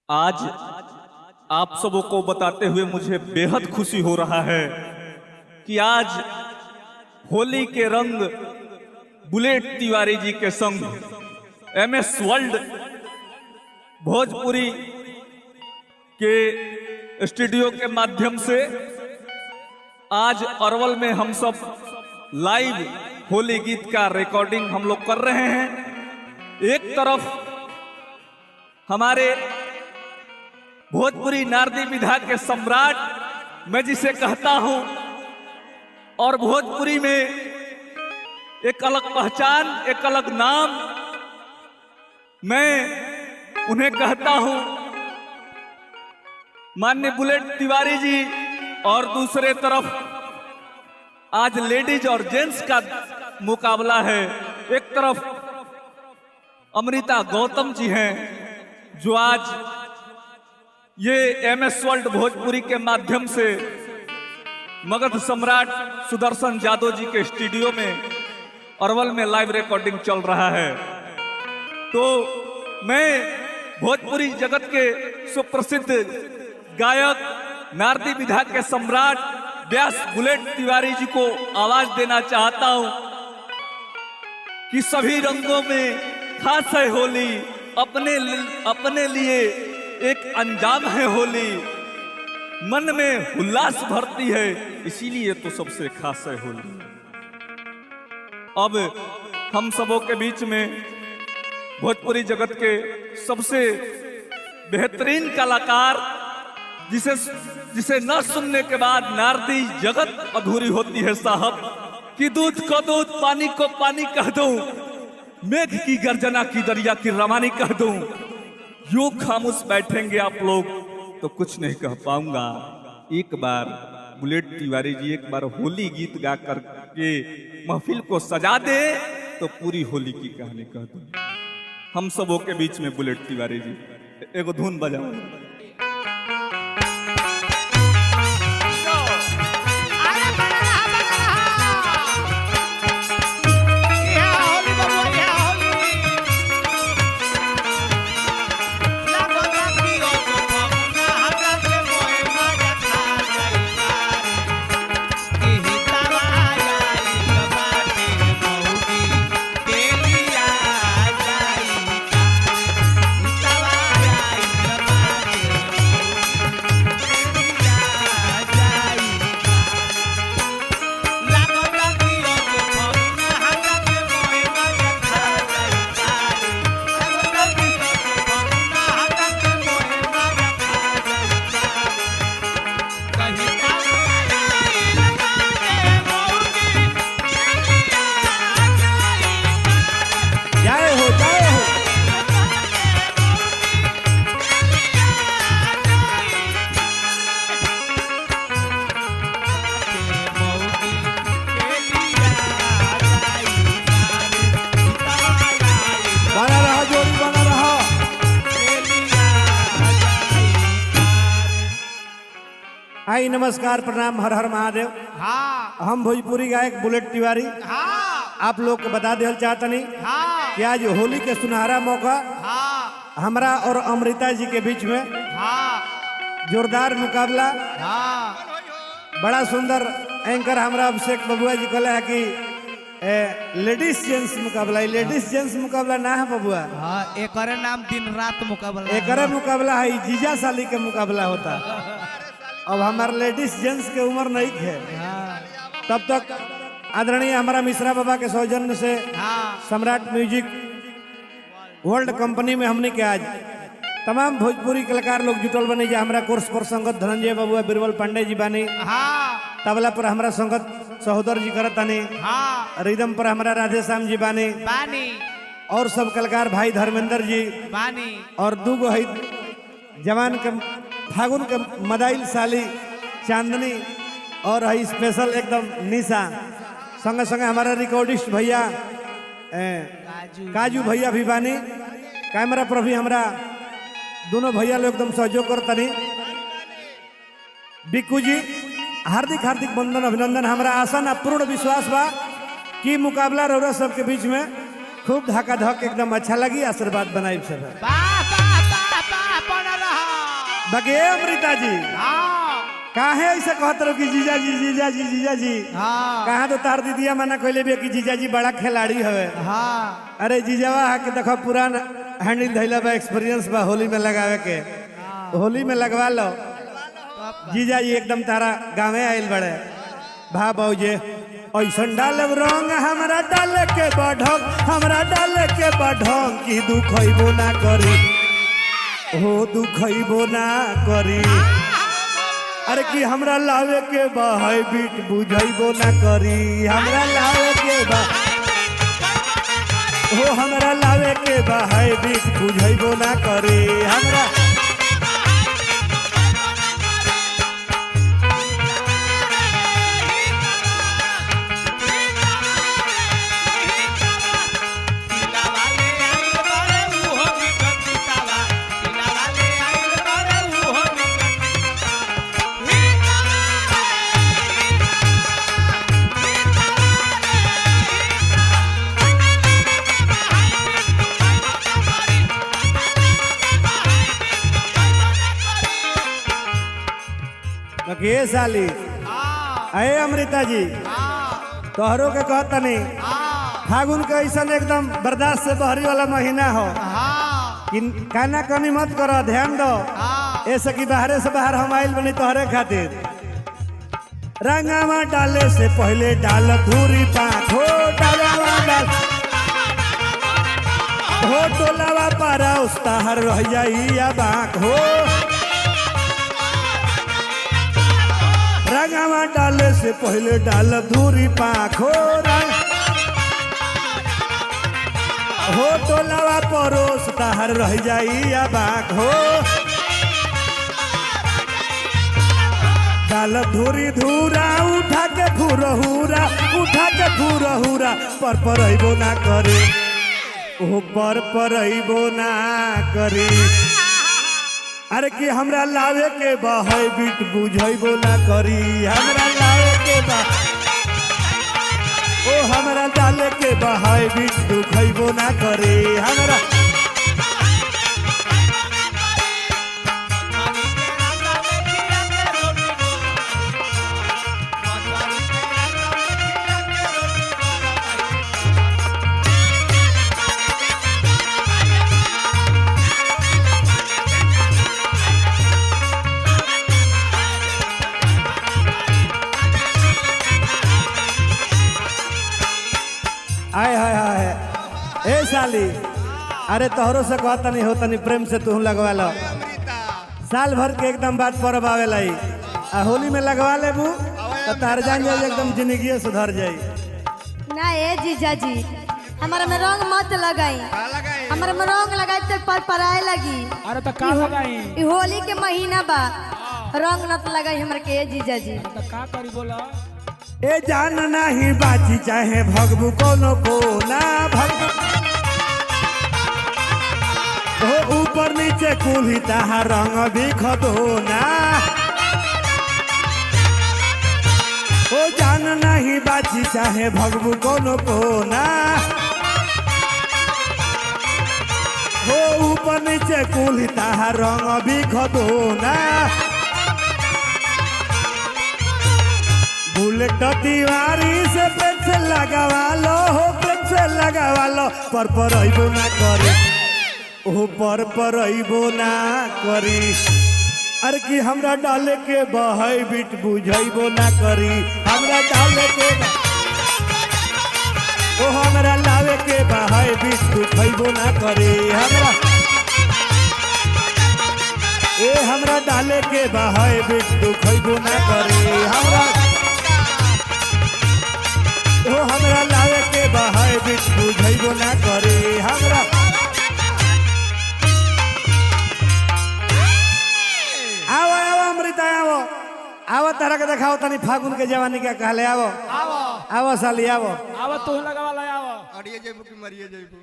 आज आप सबों को बताते हुए मुझे बेहद खुशी हो रहा है कि आज होली के रंग बुलेट तिवारी जी के संग MS वर्ल्ड भोजपुरी के स्टूडियो के माध्यम से आज अरवल में हम सब लाइव होली गीत का रिकॉर्डिंग हम लोग कर रहे हैं। एक तरफ हमारे भोजपुरी नारदी विधा के सम्राट मैं जिसे कहता हूं और भोजपुरी में एक अलग पहचान, एक अलग नाम मैं उन्हें कहता हूं, माननीय बुलेट तिवारी जी। और दूसरे तरफ आज लेडीज और जेंट्स का मुकाबला है। एक तरफ अमृता गौतम जी हैं जो आज ये MS वर्ल्ड भोजपुरी के माध्यम से मगध सम्राट सुदर्शन यादव जी के स्टूडियो में अरवल में लाइव रिकॉर्डिंग चल रहा है। तो मैं भोजपुरी जगत के सुप्रसिद्ध गायक नारदी विधा के सम्राट व्यास बुलेट तिवारी जी को आवाज देना चाहता हूं कि सभी रंगों में खास है होली, अपने लिए एक अंजाम है होली, मन में उल्लास भरती है, इसीलिए तो सबसे खास है होली। अब हम सबों के बीच में भोजपुरी जगत के सबसे बेहतरीन कलाकार जिसे न सुनने के बाद नारदी जगत अधूरी होती है साहब, कि दूध को दूध, पानी को पानी कह दूं, मेघ की गर्जना की दरिया की रवानी कह दूं, यूं खामोश बैठेंगे आप लोग तो कुछ नहीं कह पाऊंगा। एक बार बुलेट तिवारी जी एक बार होली गीत गा करके महफिल को सजा दे तो पूरी होली की कहानी कह दूं। हम सबों के बीच में बुलेट तिवारी जी एगो धुन बजाओ। हाय नमस्कार प्रणाम हर हर महादेव। हाँ हम भोजपुरी गायक बुलेट तिवारी हाँ आप लोग को बता देना चाहतनी हाँ कि आज होली के सुनहरा मौका हाँ हमरा और अमृता जी के बीच में हाँ जोरदार मुकाबला। हाँ बड़ा सुंदर एंकर हमरा अभिषेक बबुआ जी कहला है कि लेडीज जेंट्स मुकाबला। लेडीज जेंट्स मुकाबला ना है बबुआ, हाँ एकरे नाम दिन रात मुकाबला एकरे मुकाबला है, जीजा साली के मुकाबला होता। अब हमारे लेडीज जेंट्स के उम्र नहीं है। हाँ तब तक आदरणीय हमारा मिश्रा बाबा के सौजन्य से हाँ सम्राट म्यूजिक वर्ल्ड कंपनी में हमने के आज तमाम भोजपुरी कलाकार लोग जुटल बने। जा हमारा कोर्स पर संगत धनंजय बबुआ बीरबल पांडे जी बानी, हाँ तबला पर हमारा संगत सहोदर जी करतानी, हाँ रिदम पर हमारा राधे श्याम जी बानी, बानी और सब कलाकार भाई धर्मेंद्र जी, बानी और दूगो है जवान के फागुन के मदाइल साली चांदनी, और है स्पेशल एकदम निशा। संगे संगे हमारा रिकॉर्डिस्ट भैया काजू भैया भी बानी। कैमरा पर भी हमारा दोनों भैया लोग एकदम सहयोग करतनी। बिक्कू जी हार्दिक हार्दिक वंदन अभिनंदन। हमारा आशा ना पूर्ण विश्वास बा कि मुकाबला रौरा सबके बीच में खूब धक्का धक एकदम अच्छा लगी। आशीर्वाद बनाई सब। वाह वाह वाह वाह बना रहा बाकी ए अमृता जी हाँ काहे ऐसे कहत रहो कि जीजा जी जीजा जी जीजा जी हाँ कहाँ तो तार दीदिया मना कहले भी कि जीजा जी बड़ा खिलाड़ी हवे। हाँ अरे जीजावा के देखो पुरान हैंडल धैला बा एक्सपीरियंस बा होली में लगावे के होली में लगवा लो। जीजा जी एकदम तारा गाँवे आयल बड़े भा बौजे ऐसन डालब रंग हमरा डाले के बढ़ंग हमरा डाले के बढ़ंग की दुखइबो ना करी हो दुखइबो ना करी। अरे कि हमरा लावे के बा हाइब्रिड बुझइबो ना करी हमरा लावे के बा हो हमरा लावे के बा हाइब्रिड बुझइबो ना करी हमरा के साली अरे अमृता जी तोहरों के कहता नहीं फागुन के ऐसा एकदम बर्दाश्त से बहरी वाला महीना हो कि काना कनी मत करो ध्यान दो ऐसे कि बाहरे से बाहर हम आइल बनी तोहरे खातिर। रंगावा डाले से पहले डाल धूरी पाख हो डालावा डाल हो टोलावा पारा उस्ताहर रह जाई या बाख हो रंगावा डाले से पहले डाल धूरी पाख हो टोलावा परोस ताहर रह जाई या बाख हो डाल धूरी धूरा उठा के फुरहुरा उठा के फुरहुरा पर अइबो ना करे ओ पर अइबो ना करे। अरे कि हमरा लावे के बा हाइब्रिड बुझइबो ना करी हमरा लावे के बा ओ हमरा डाले के बा हाइब्रिड दुखइबो ना करे हमरा आय हाय हाय ए साली अरे तोहरों से कहता नहीं होता नहीं प्रेम से तू लगवा लो साल भर के एकदम बात परब आवेला आ होली में लगवा लेबू तो तार जान जाए एकदम जिंदगी सुधर जाई ना ए जीजा जी हमारा में रंग मत लगाई हमारा में रंग लगाई तो पर पराए लगी। अरे तो का लगाई ई होली के महीना बा रंग नत लगाई हमरा के ए जीजा जी तो का करी बोला ए जान नहीं बाजी चाहे भगबू कोनो को ना भगबू हो ऊपर नीचे कुली ताहा रंग भी खदो ना ओ जान नहीं बाजी चाहे भगबू कोनो को ना हो ऊपर नीचे कुली ताहा रंग भी खदो ना बुलेट दीवारी से पेंसिल लगावा लो हो पेंसिल लगावा लो पर अइबो ना करे ओ पर अइबो ना करी। अरे कि हमरा डाले के बहाई बिट बुझइबो ना करी हमरा डाले के ओ हमरा लावे के बहाई बिट दुखइबो ना करे हमरा ए हमरा डाले के बहाई बिट दुखइबो ना करे हमरा ओ हमरा लावे के बहाई बिट बुझइबो ना करे हमरा आओ आओ अमृता आओ आओ तारा के देखाओ तनी फागुन के जवानी के कहले आओ आओ साली आओ आवा तू लगावा ला आवा अड़िए जेबू कि मरिए जेबू।